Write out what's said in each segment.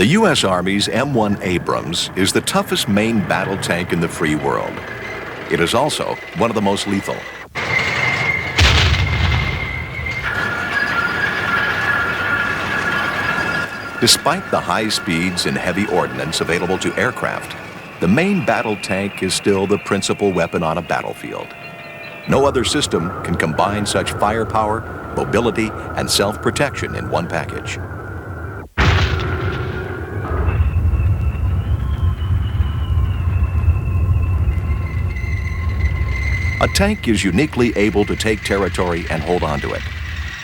The U.S. Army's M1 Abrams is the toughest main battle tank in the free world. It is also one of the most lethal. Despite the high speeds and heavy ordnance available to aircraft, the main battle tank is still the principal weapon on a battlefield. No other system can combine such firepower, mobility, and self-protection in one package. A tank is uniquely able to take territory and hold on to it.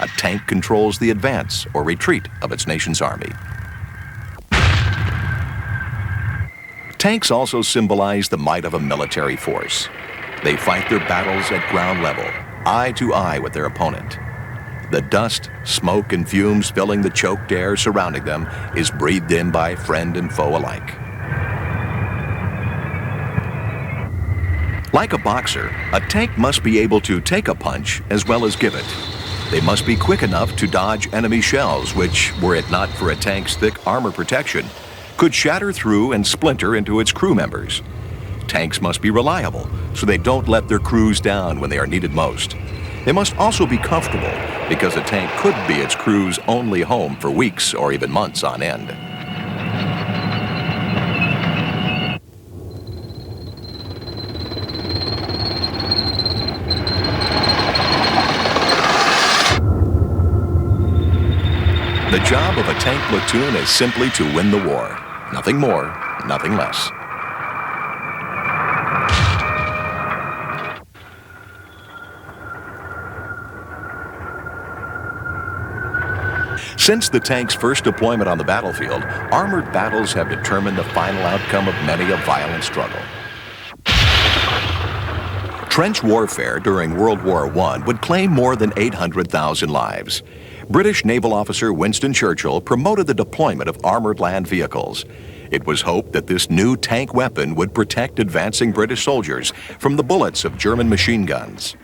A tank controls the advance or retreat of its nation's army. Tanks also symbolize the might of a military force. They fight their battles at ground level, eye to eye with their opponent. The dust, smoke, and fumes filling the choked air surrounding them is breathed in by friend and foe alike. Like a boxer, a tank must be able to take a punch as well as give it. They must be quick enough to dodge enemy shells, which, were it not for a tank's thick armor protection, could shatter through and splinter into its crew members. Tanks must be reliable, so they don't let their crews down when they are needed most. They must also be comfortable, because a tank could be its crew's only home for weeks or even months on end. The job of a tank platoon is simply to win the war. Nothing more, nothing less. Since the tank's first deployment on the battlefield, armored battles have determined the final outcome of many a violent struggle. Trench warfare during World War I would claim more than 800,000 lives. British naval officer Winston Churchill promoted the deployment of armored land vehicles. It was hoped that this new tank weapon would protect advancing British soldiers from the bullets of German machine guns.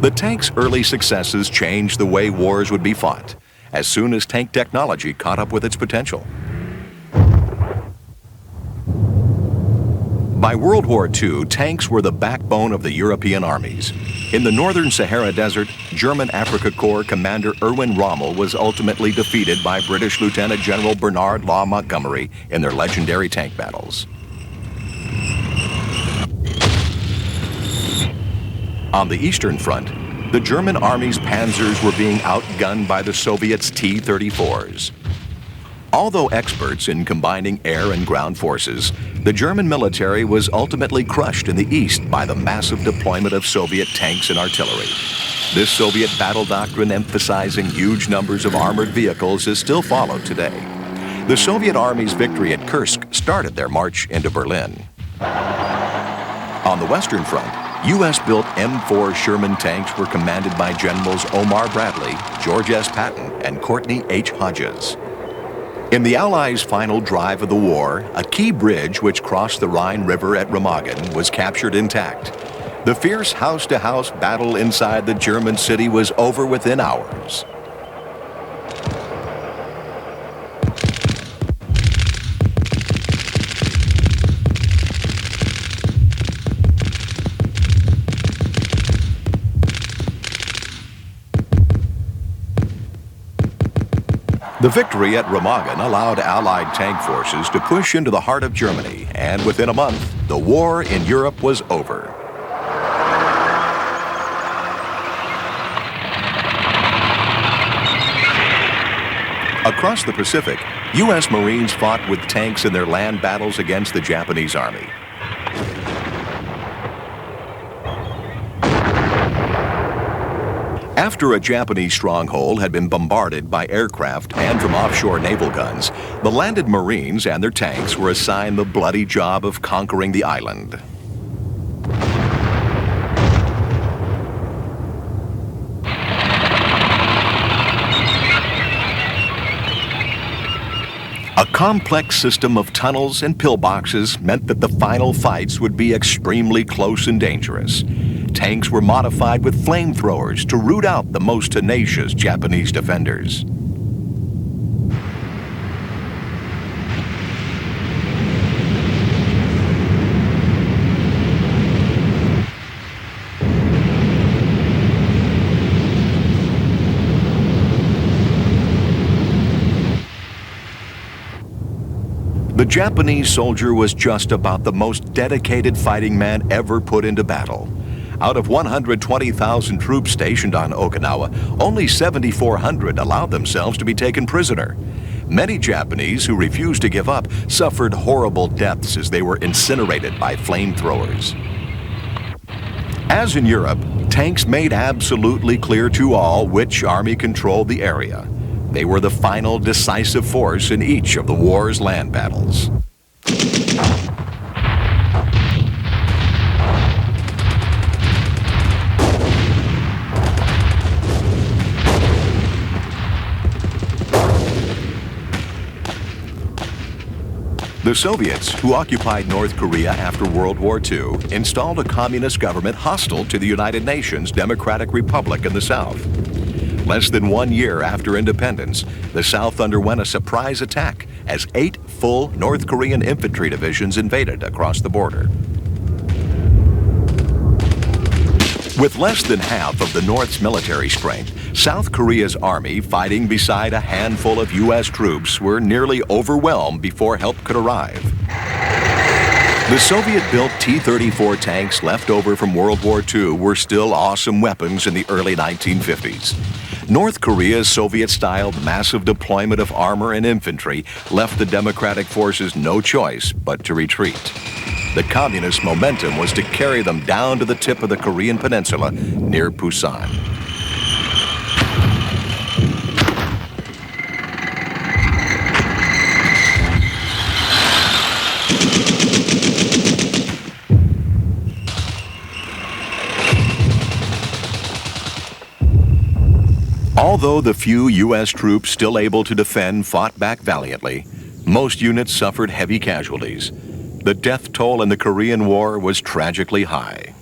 The tank's early successes changed the way wars would be fought, as soon as tank technology caught up with its potential. By World War II, tanks were the backbone of the European armies. In the northern Sahara Desert, German Afrika Korps Commander Erwin Rommel was ultimately defeated by British Lieutenant General Bernard Law Montgomery in their legendary tank battles. On the Eastern Front, the German Army's panzers were being outgunned by the Soviets' T-34s. Although experts in combining air and ground forces, the German military was ultimately crushed in the East by the massive deployment of Soviet tanks and artillery. This Soviet battle doctrine emphasizing huge numbers of armored vehicles is still followed today. The Soviet Army's victory at Kursk started their march into Berlin. On the Western Front, U.S.-built M4 Sherman tanks were commanded by Generals Omar Bradley, George S. Patton, and Courtney H. Hodges. In the Allies' final drive of the war, a key bridge which crossed the Rhine River at Remagen was captured intact. The fierce house-to-house battle inside the German city was over within hours. The victory at Remagen allowed Allied tank forces to push into the heart of Germany, and within a month, the war in Europe was over. Across the Pacific, U.S. Marines fought with tanks in their land battles against the Japanese Army. After a Japanese stronghold had been bombarded by aircraft and from offshore naval guns, the landed Marines and their tanks were assigned the bloody job of conquering the island. A complex system of tunnels and pillboxes meant that the final fights would be extremely close and dangerous. Tanks were modified with flamethrowers to root out the most tenacious Japanese defenders. The Japanese soldier was just about the most dedicated fighting man ever put into battle. Out of 120,000 troops stationed on Okinawa, only 7,400 allowed themselves to be taken prisoner. Many Japanese who refused to give up suffered horrible deaths as they were incinerated by flamethrowers. As in Europe, tanks made absolutely clear to all which army controlled the area. They were the final decisive force in each of the war's land battles. The Soviets, who occupied North Korea after World War II, installed a communist government hostile to the United Nations Democratic Republic in the South. Less than 1 year after independence, the South underwent a surprise attack as 8 full North Korean infantry divisions invaded across the border. With less than half of the North's military strength, South Korea's army, fighting beside a handful of U.S. troops, were nearly overwhelmed before help could arrive. The Soviet-built T-34 tanks left over from World War II were still awesome weapons in the early 1950s. North Korea's Soviet-styled massive deployment of armor and infantry left the democratic forces no choice but to retreat. The communist momentum was to carry them down to the tip of the Korean peninsula near Busan. Although the few U.S. troops still able to defend fought back valiantly, most units suffered heavy casualties. The death toll in the Korean War was tragically high.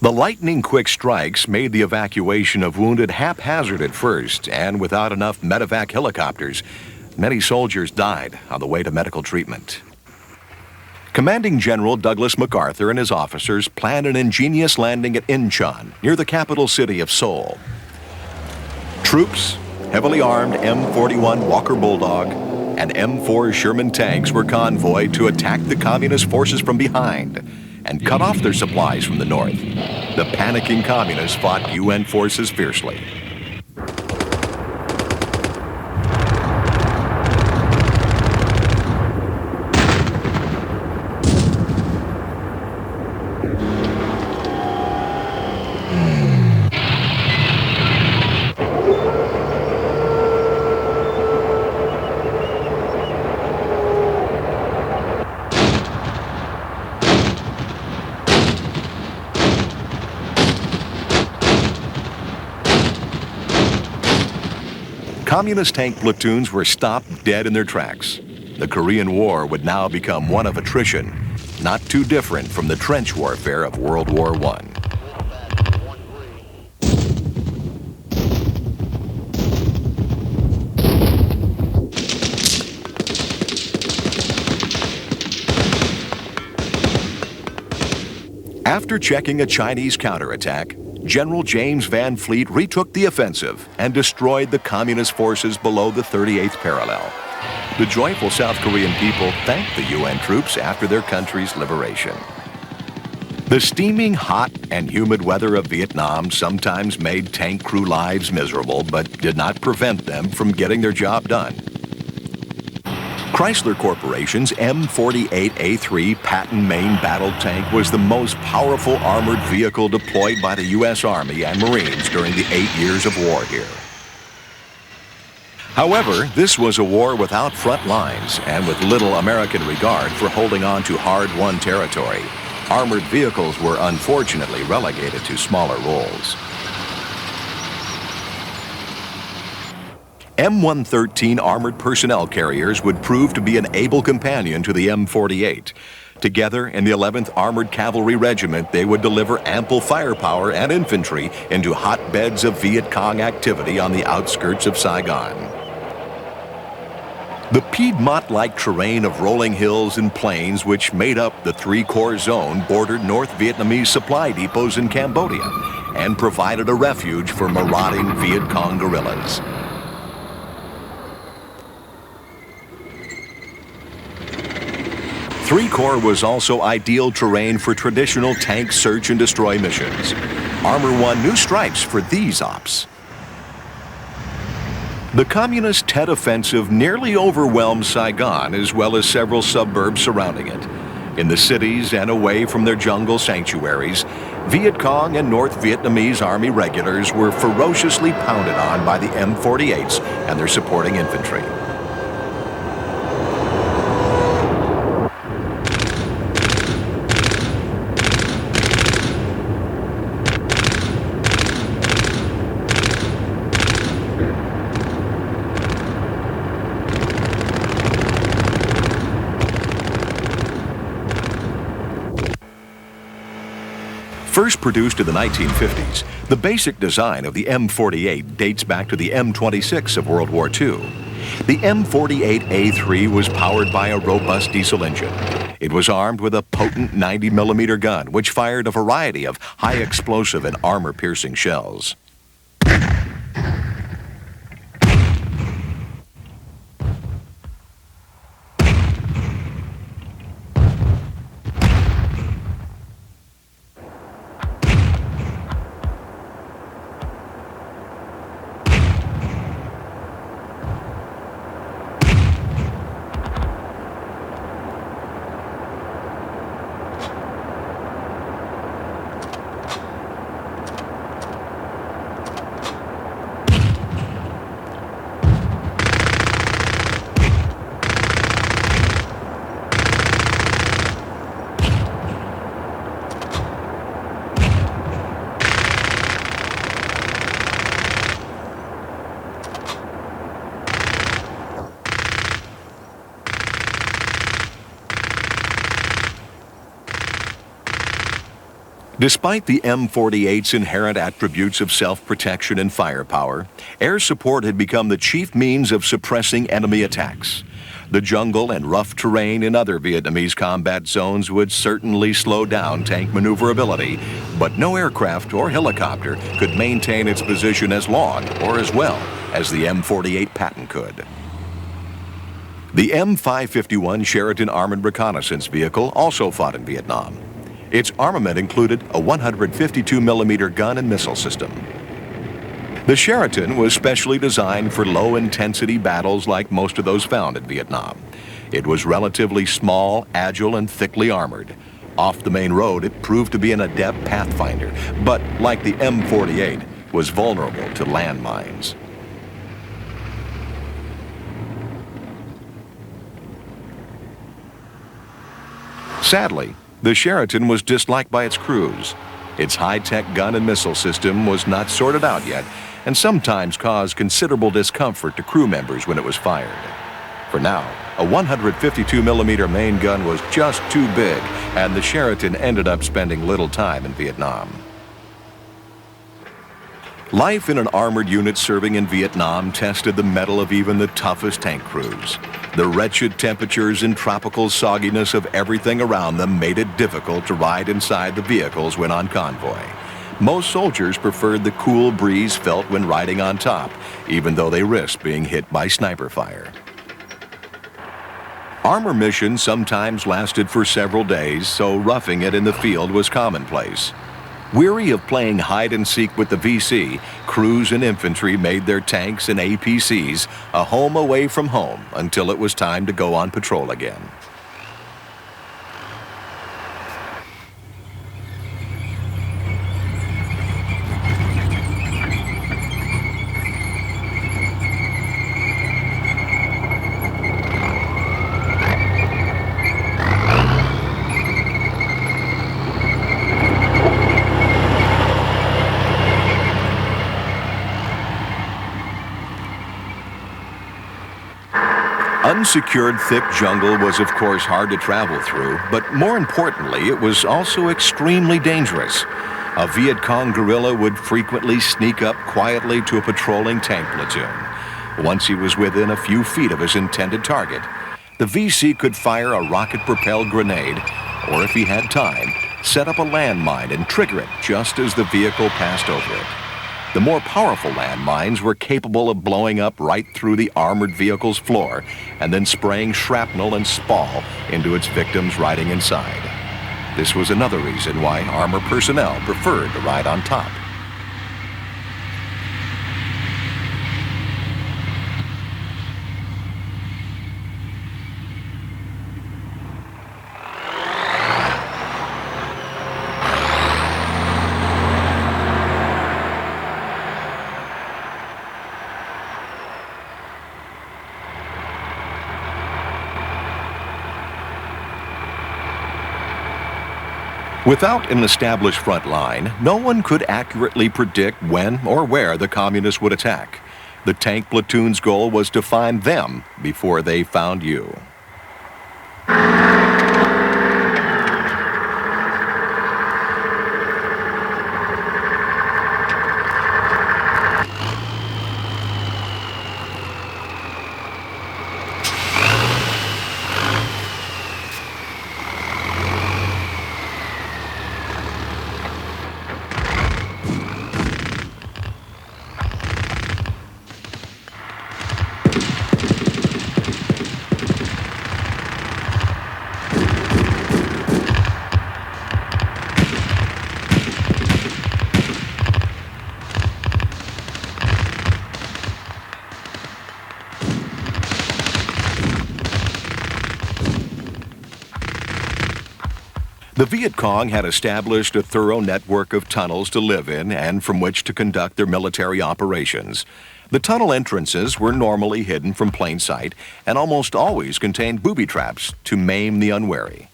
The lightning-quick strikes made the evacuation of wounded haphazard at first, and without enough medevac helicopters, many soldiers died on the way to medical treatment. Commanding General Douglas MacArthur and his officers planned an ingenious landing at Incheon, near the capital city of Seoul. Troops, heavily armed M41 Walker Bulldog, and M4 Sherman tanks were convoyed to attack the communist forces from behind and cut off their supplies from the north. The panicking communists fought UN forces fiercely. Communist tank platoons were stopped dead in their tracks. The Korean War would now become one of attrition, not too different from the trench warfare of World War I. After checking a Chinese counterattack, General James Van Fleet retook the offensive and destroyed the communist forces below the 38th parallel. The joyful South Korean people thanked the UN troops after their country's liberation. The steaming hot and humid weather of Vietnam sometimes made tank crew lives miserable, but did not prevent them from getting their job done. Chrysler Corporation's M48A3 Patton main battle tank was the most powerful armored vehicle deployed by the U.S. Army and Marines during the 8 years of war here. However, this was a war without front lines and with little American regard for holding on to hard-won territory. Armored vehicles were unfortunately relegated to smaller roles. M113 armored personnel carriers would prove to be an able companion to the M48. Together in the 11th Armored Cavalry Regiment, they would deliver ample firepower and infantry into hotbeds of Viet Cong activity on the outskirts of Saigon. The Piedmont-like terrain of rolling hills and plains which made up the three-corps zone bordered North Vietnamese supply depots in Cambodia and provided a refuge for marauding Viet Cong guerrillas. Three Corps was also ideal terrain for traditional tank search and destroy missions. Armor won new stripes for these ops. The Communist Tet Offensive nearly overwhelmed Saigon as well as several suburbs surrounding it. In the cities and away from their jungle sanctuaries, Viet Cong and North Vietnamese Army regulars were ferociously pounded on by the M48s and their supporting infantry. First produced in the 1950s, the basic design of the M48 dates back to the M26 of World War II. The M48A3 was powered by a robust diesel engine. It was armed with a potent 90mm gun, which fired a variety of high-explosive and armor-piercing shells. Despite the M48's inherent attributes of self-protection and firepower, air support had become the chief means of suppressing enemy attacks. The jungle and rough terrain in other Vietnamese combat zones would certainly slow down tank maneuverability, but no aircraft or helicopter could maintain its position as long or as well as the M48 Patton could. The M551 Sheraton Armored Reconnaissance Vehicle also fought in Vietnam. Its armament included a 152mm gun and missile system. The Sheraton was specially designed for low-intensity battles like most of those found in Vietnam. It was relatively small, agile, and thickly armored. Off the main road, it proved to be an adept pathfinder, but like the M48, was vulnerable to landmines. Sadly, the Sheraton was disliked by its crews. Its high-tech gun and missile system was not sorted out yet, and sometimes caused considerable discomfort to crew members when it was fired. For now, a 152mm main gun was just too big, and the Sheraton ended up spending little time in Vietnam. Life in an armored unit serving in Vietnam tested the mettle of even the toughest tank crews. The wretched temperatures and tropical sogginess of everything around them made it difficult to ride inside the vehicles when on convoy. Most soldiers preferred the cool breeze felt when riding on top, even though they risked being hit by sniper fire. Armor missions sometimes lasted for several days, so roughing it in the field was commonplace. Weary of playing hide-and-seek with the VC, crews and infantry made their tanks and APCs a home away from home until it was time to go on patrol again. Unsecured thick jungle was of course hard to travel through, but more importantly, it was also extremely dangerous. A Viet Cong guerrilla would frequently sneak up quietly to a patrolling tank platoon. Once he was within a few feet of his intended target, the VC could fire a rocket-propelled grenade, or if he had time, set up a landmine and trigger it just as the vehicle passed over it. The more powerful landmines were capable of blowing up right through the armored vehicle's floor and then spraying shrapnel and spall into its victims riding inside. This was another reason why armor personnel preferred to ride on top. Without an established front line, no one could accurately predict when or where the communists would attack. The tank platoon's goal was to find them before they found you. The Viet Cong had established a thorough network of tunnels to live in and from which to conduct their military operations. The tunnel entrances were normally hidden from plain sight and almost always contained booby traps to maim the unwary.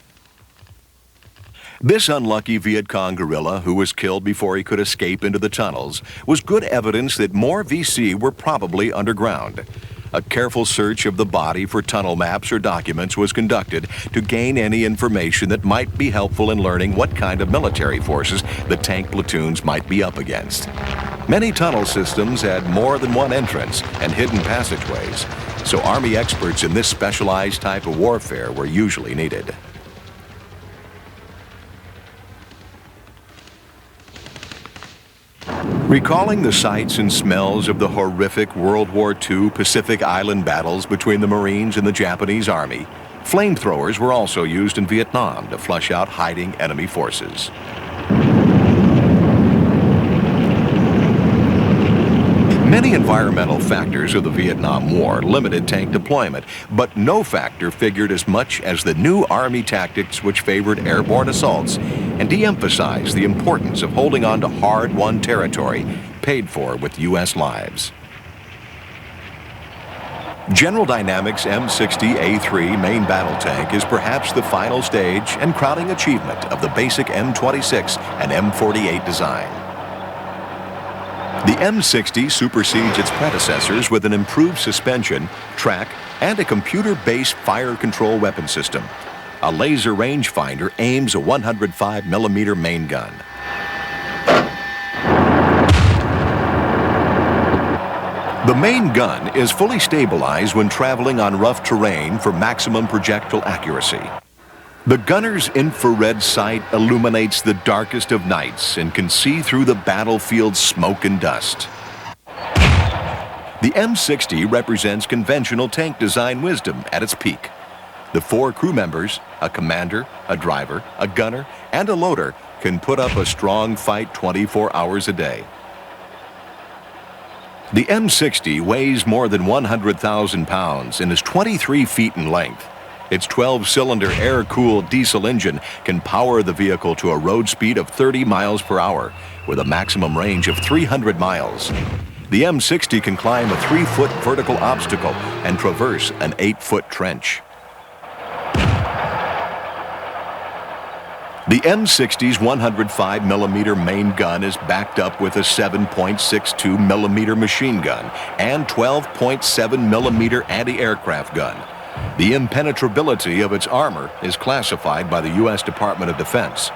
This unlucky Viet Cong guerrilla, who was killed before he could escape into the tunnels, was good evidence that more VC were probably underground. A careful search of the body for tunnel maps or documents was conducted to gain any information that might be helpful in learning what kind of military forces the tank platoons might be up against. Many tunnel systems had more than one entrance and hidden passageways, so Army experts in this specialized type of warfare were usually needed. Recalling the sights and smells of the horrific World War II Pacific Island battles between the Marines and the Japanese Army, flamethrowers were also used in Vietnam to flush out hiding enemy forces. Many environmental factors of the Vietnam War limited tank deployment, but no factor figured as much as the new Army tactics which favored airborne assaults and de-emphasized the importance of holding on to hard-won territory paid for with U.S. lives. General Dynamics M60A3 main battle tank is perhaps the final stage and crowning achievement of the basic M26 and M48 design. The M60 supersedes its predecessors with an improved suspension, track, and a computer-based fire control weapon system. A laser rangefinder aims a 105mm main gun. The main gun is fully stabilized when traveling on rough terrain for maximum projectile accuracy. The gunner's infrared sight illuminates the darkest of nights and can see through the battlefield's smoke and dust. The M60 represents conventional tank design wisdom at its peak. The 4 crew members, a commander, a driver, a gunner, and a loader can put up a strong fight 24 hours a day. The M60 weighs more than 100,000 pounds and is 23 feet in length. Its 12-cylinder air-cooled diesel engine can power the vehicle to a road speed of 30 miles per hour with a maximum range of 300 miles. The M60 can climb a 3-foot vertical obstacle and traverse an 8-foot trench. The M60's 105mm main gun is backed up with a 7.62mm machine gun and 12.7mm anti-aircraft gun. The impenetrability of its armor is classified by the U.S. Department of Defense.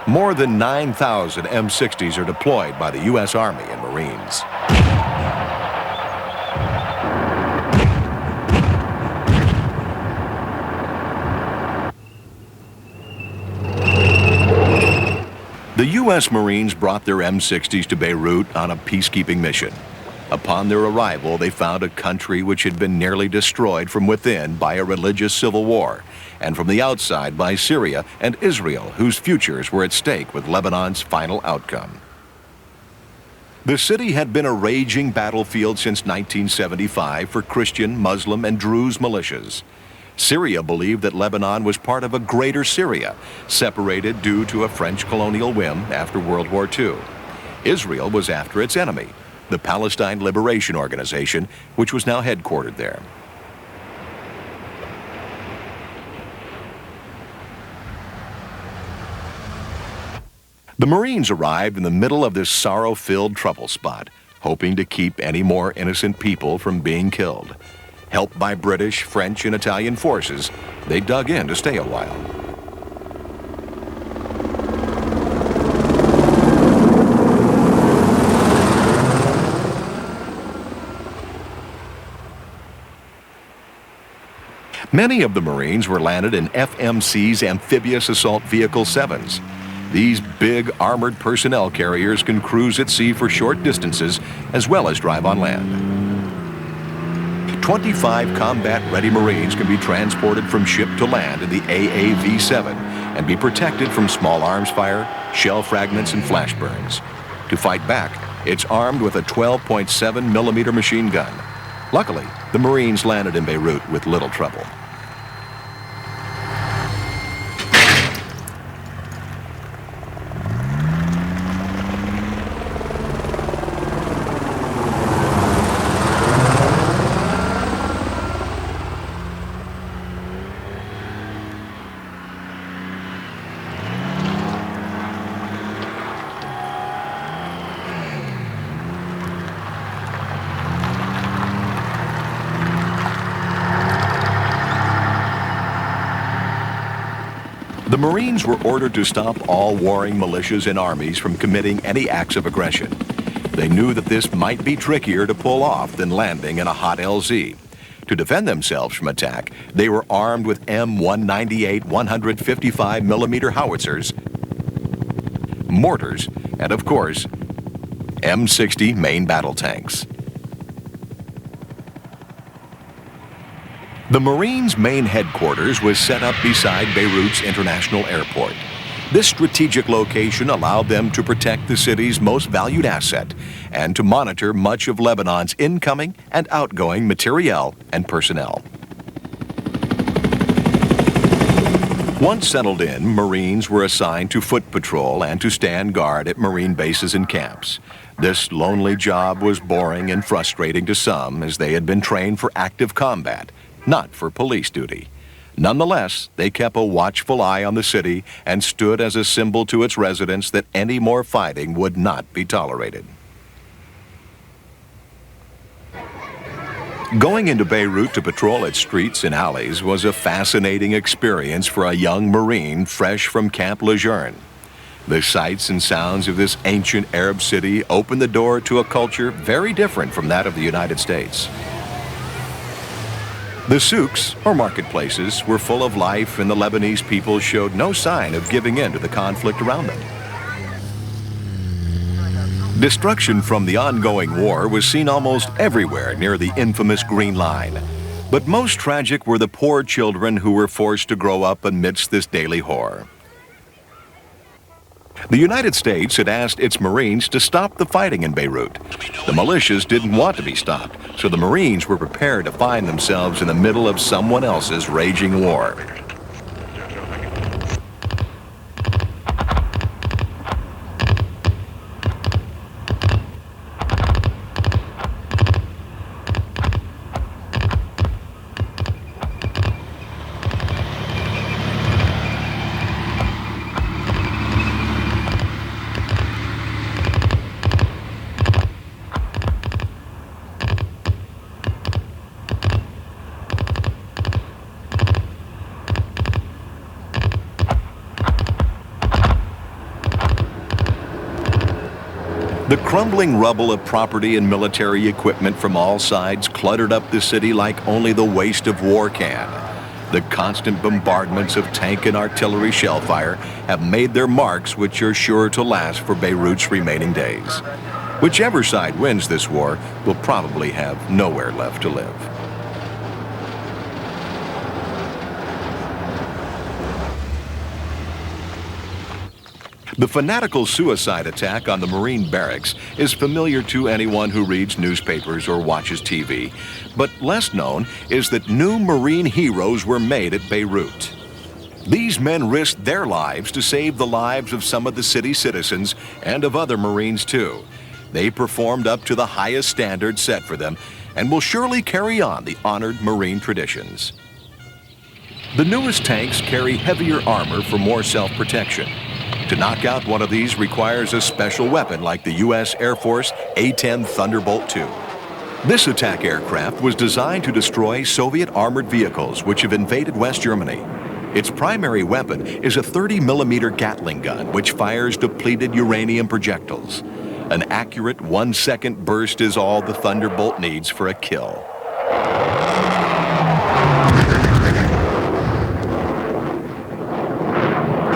More than 9,000 M60s are deployed by the U.S. Army and Marines. The U.S. Marines brought their M60s to Beirut on a peacekeeping mission. Upon their arrival, they found a country which had been nearly destroyed from within by a religious civil war, and from the outside by Syria and Israel, whose futures were at stake with Lebanon's final outcome. The city had been a raging battlefield since 1975 for Christian, Muslim, and Druze militias. Syria believed that Lebanon was part of a greater Syria, separated due to a French colonial whim after World War II. Israel was after its enemy, the Palestine Liberation Organization, which was now headquartered there. The Marines arrived in the middle of this sorrow-filled trouble spot, hoping to keep any more innocent people from being killed. Helped by British, French, and Italian forces, they dug in to stay a while. Many of the Marines were landed in FMC's Amphibious Assault Vehicle 7s. These big, armored personnel carriers can cruise at sea for short distances as well as drive on land. 25 combat-ready Marines can be transported from ship to land in the AAV-7 and be protected from small arms fire, shell fragments, and flash burns. To fight back, it's armed with a 12.7 millimeter machine gun. Luckily, the Marines landed in Beirut with little trouble. The Marines were ordered to stop all warring militias and armies from committing any acts of aggression. They knew that this might be trickier to pull off than landing in a hot LZ. To defend themselves from attack, they were armed with M198 155 millimeter howitzers, mortars, and of course, M60 main battle tanks. The Marines' main headquarters was set up beside Beirut's International Airport. This strategic location allowed them to protect the city's most valued asset and to monitor much of Lebanon's incoming and outgoing materiel and personnel. Once settled in, Marines were assigned to foot patrol and to stand guard at Marine bases and camps. This lonely job was boring and frustrating to some, as they had been trained for active combat, not for police duty. Nonetheless, they kept a watchful eye on the city and stood as a symbol to its residents that any more fighting would not be tolerated. Going into Beirut to patrol its streets and alleys was a fascinating experience for a young Marine fresh from Camp Lejeune. The sights and sounds of this ancient Arab city opened the door to a culture very different from that of the United States. The souks, or marketplaces, were full of life, and the Lebanese people showed no sign of giving in to the conflict around them. Destruction from the ongoing war was seen almost everywhere near the infamous Green Line. But most tragic were the poor children who were forced to grow up amidst this daily horror. The United States had asked its Marines to stop the fighting in Beirut. The militias didn't want to be stopped, so the Marines were prepared to find themselves in the middle of someone else's raging war. The crumbling rubble of property and military equipment from all sides cluttered up the city like only the waste of war can. The constant bombardments of tank and artillery shell fire have made their marks, which are sure to last for Beirut's remaining days. Whichever side wins this war will probably have nowhere left to live. The fanatical suicide attack on the Marine barracks is familiar to anyone who reads newspapers or watches TV, but less known is that new Marine heroes were made at Beirut. These men risked their lives to save the lives of some of the city's citizens and of other Marines too. They performed up to the highest standards set for them and will surely carry on the honored Marine traditions. The newest tanks carry heavier armor for more self-protection. To knock out one of these requires a special weapon like the U.S. Air Force A-10 Thunderbolt II. This attack aircraft was designed to destroy Soviet armored vehicles which have invaded West Germany. Its primary weapon is a 30mm Gatling gun which fires depleted uranium projectiles. An accurate 1-second burst is all the Thunderbolt needs for a kill.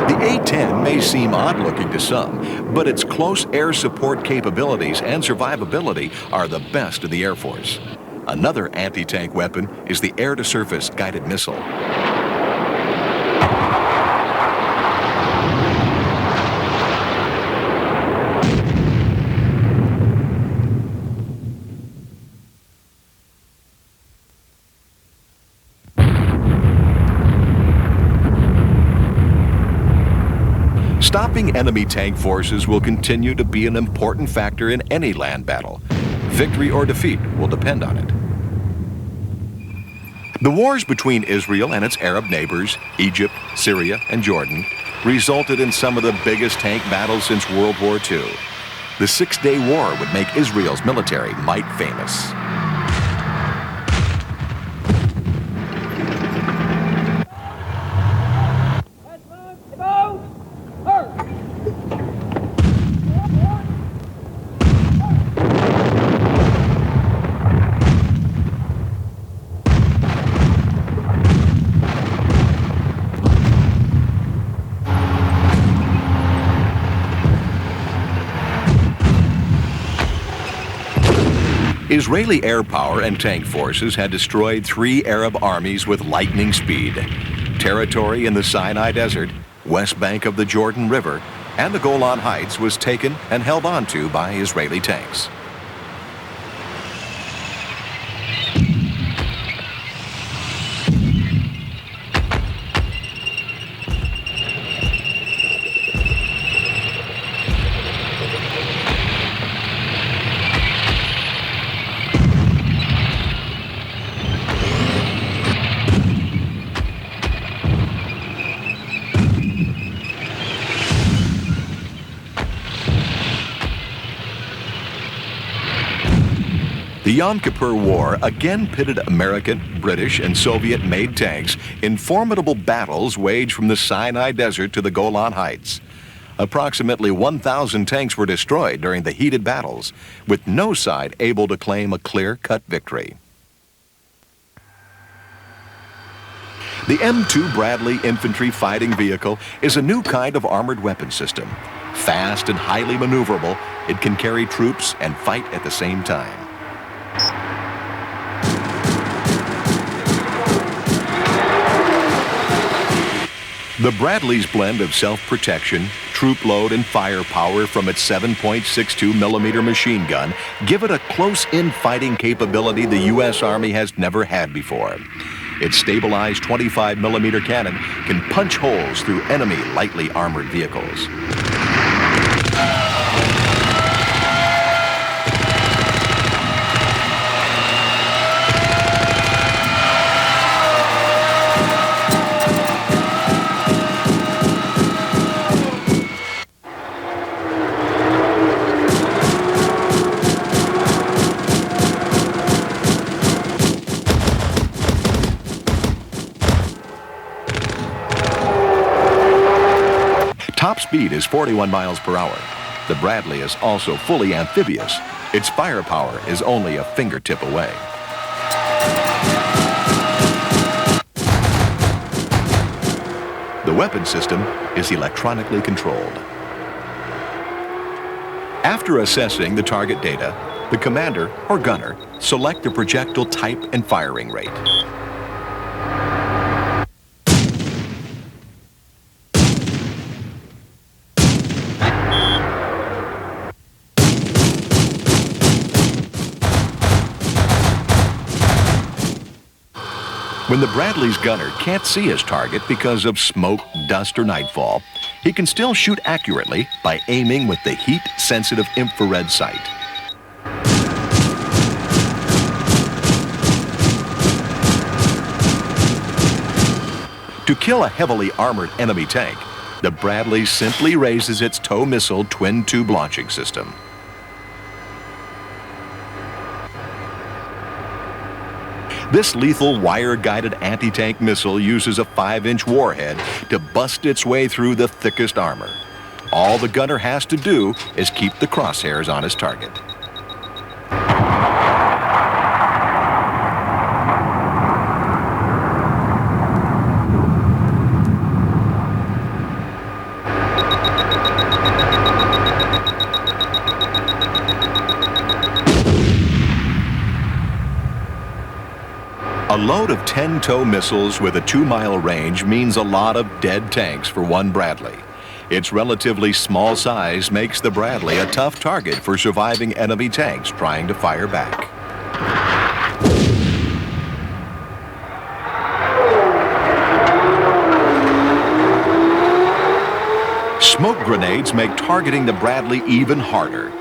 The A-10 may seem odd-looking to some, but its close air support capabilities and survivability are the best of the Air Force. Another anti-tank weapon is the air-to-surface guided missile. Stopping enemy tank forces will continue to be an important factor in any land battle. Victory or defeat will depend on it. The wars between Israel and its Arab neighbors, Egypt, Syria, and Jordan, resulted in some of the biggest tank battles since World War II. The Six-Day War would make Israel's military might famous. Israeli air power and tank forces had destroyed 3 Arab armies with lightning speed. Territory in the Sinai Desert, west bank of the Jordan River, and the Golan Heights was taken and held onto by Israeli tanks. The Yom Kippur War again pitted American, British, and Soviet-made tanks in formidable battles waged from the Sinai Desert to the Golan Heights. Approximately 1,000 tanks were destroyed during the heated battles, with no side able to claim a clear-cut victory. The M2 Bradley infantry fighting vehicle is a new kind of armored weapon system. Fast and highly maneuverable, it can carry troops and fight at the same time. The Bradley's blend of self-protection, troop load, and firepower from its 7.62mm machine gun give it a close-in fighting capability the U.S. Army has never had before. Its stabilized 25mm cannon can punch holes through enemy lightly armored vehicles. Top speed is 41 miles per hour. The Bradley is also fully amphibious. Its firepower is only a fingertip away. The weapon system is electronically controlled. After assessing the target data, the commander or gunner select the projectile type and firing rate. When the Bradley's gunner can't see his target because of smoke, dust, or nightfall, he can still shoot accurately by aiming with the heat-sensitive infrared sight. To kill a heavily armored enemy tank, the Bradley simply raises its tow missile twin-tube launching system. This lethal wire-guided anti-tank missile uses a 5-inch warhead to bust its way through the thickest armor. All the gunner has to do is keep the crosshairs on his target. A load of 10 tow missiles with a 2-mile range means a lot of dead tanks for one Bradley. Its relatively small size makes the Bradley a tough target for surviving enemy tanks trying to fire back. Smoke grenades make targeting the Bradley even harder.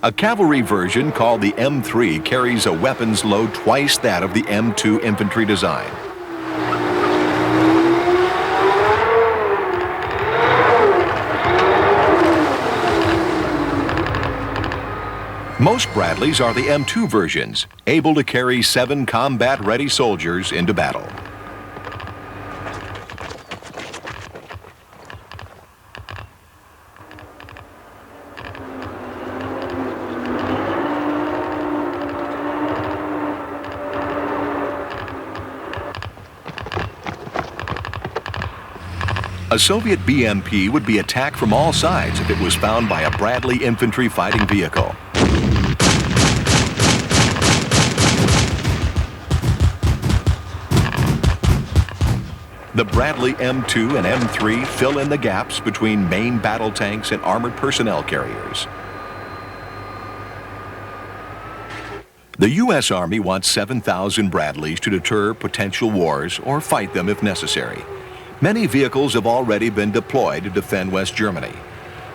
A cavalry version called the M3 carries a weapons load twice that of the M2 infantry design. Most Bradleys are the M2 versions, able to carry 7 combat-ready soldiers into battle. A Soviet BMP would be attacked from all sides if it was found by a Bradley infantry fighting vehicle. The Bradley M2 and M3 fill in the gaps between main battle tanks and armored personnel carriers. The U.S. Army wants 7,000 Bradleys to deter potential wars or fight them if necessary. Many vehicles have already been deployed to defend West Germany.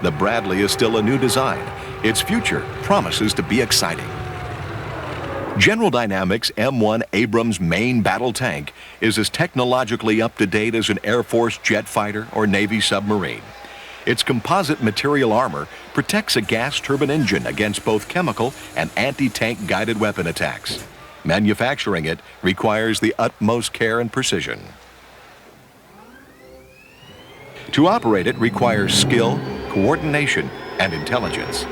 The Bradley is still a new design. Its future promises to be exciting. General Dynamics' M1 Abrams main battle tank is as technologically up-to-date as an Air Force jet fighter or Navy submarine. Its composite material armor protects a gas turbine engine against both chemical and anti-tank guided weapon attacks. Manufacturing it requires the utmost care and precision. To operate it requires skill, coordination, and intelligence.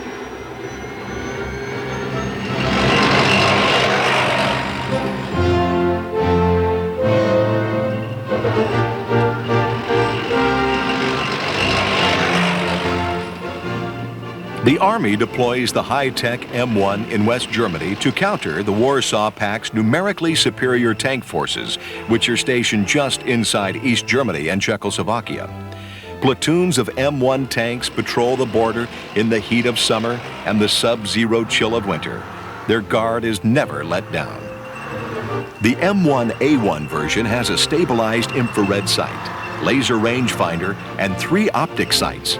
The Army deploys the high-tech M1 in West Germany to counter the Warsaw Pact's numerically superior tank forces, which are stationed just inside East Germany and Czechoslovakia. Platoons of M1 tanks patrol the border in the heat of summer and the sub-zero chill of winter. Their guard is never let down. The M1A1 version has a stabilized infrared sight, laser rangefinder, and 3 optic sights.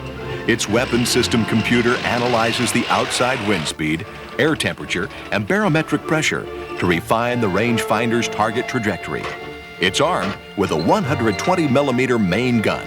Its weapon system computer analyzes the outside wind speed, air temperature, and barometric pressure to refine the rangefinder's target trajectory. It's armed with a 120-millimeter main gun.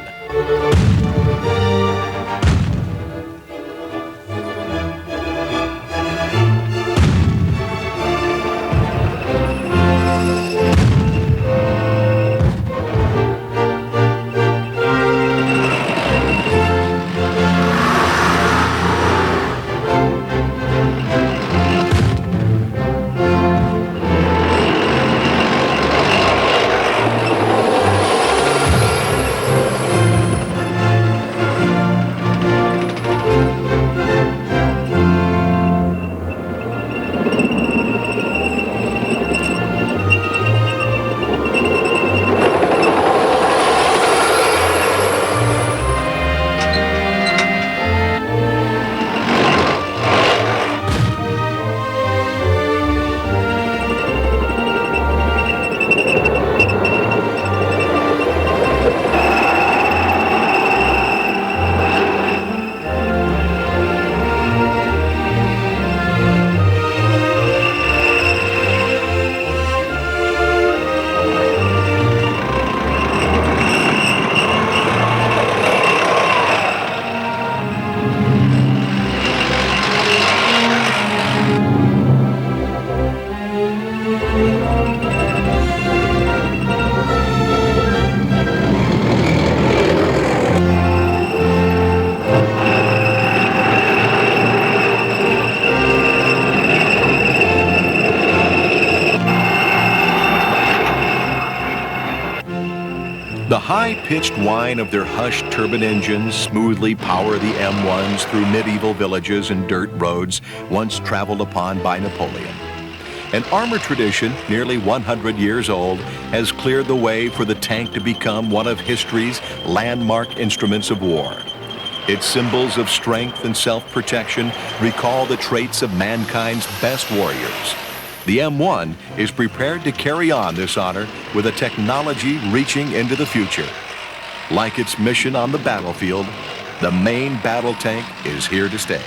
The high-pitched whine of their hushed turbine engines smoothly power the M1s through medieval villages and dirt roads once traveled upon by Napoleon. An armored tradition nearly 100 years old has cleared the way for the tank to become one of history's landmark instruments of war. Its symbols of strength and self-protection recall the traits of mankind's best warriors. The M1 is prepared to carry on this honor with a technology reaching into the future. Like its mission on the battlefield, the main battle tank is here to stay.